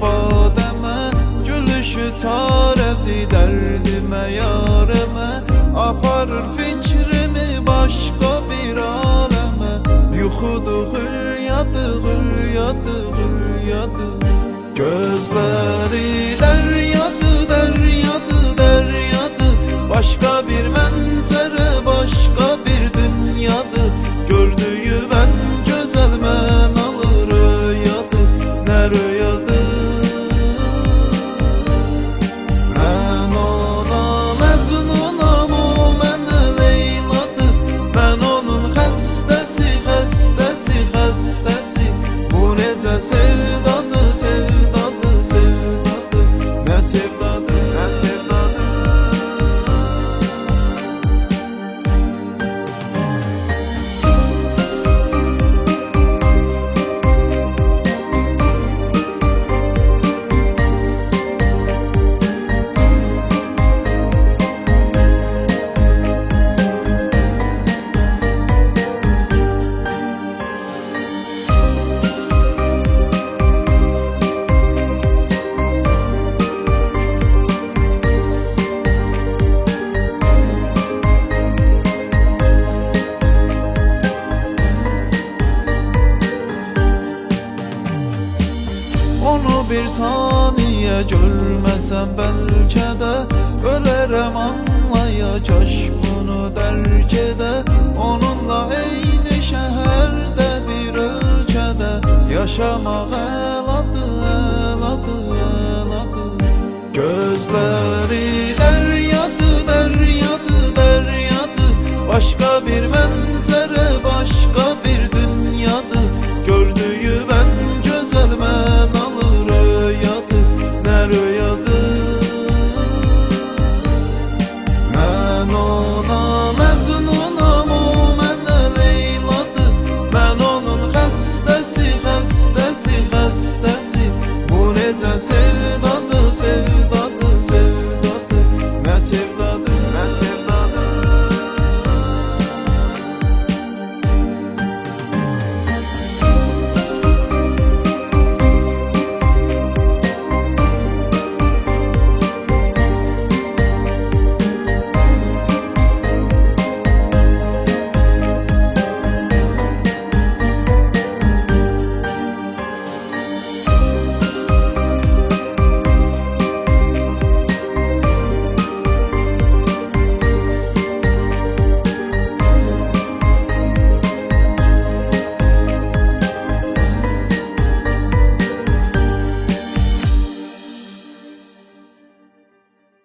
bademe, gülüşü çarədir dərdimə yarəmə, aparır fikrimi başqa bir aləmə. Yuxudur hülyadı, hülyadı, hülyadı, gözləri dəryadı, dəryadı, dəryadı, başqa bir mənzərə, başqa bir dünyadı. Gördüyü mən gözəl, mən alır röyadı, nə röyadı. Mən ona məcnunam, o mənə Leyladı, mən onun xəstəsi, xəstəsi, xəstəsi. Bu necə sevdadı, sevdadı, sevdadı, nə sevdadı, nə sevdadı. Onu bir saniye görmesem belki de ölerem, anlayacak bunu dərk ede. Onunla eyni şehirde bir ölkədə yaşamaq əladı, əladı, əladı. Gözleri deryadı, deryadı, deryadı, başka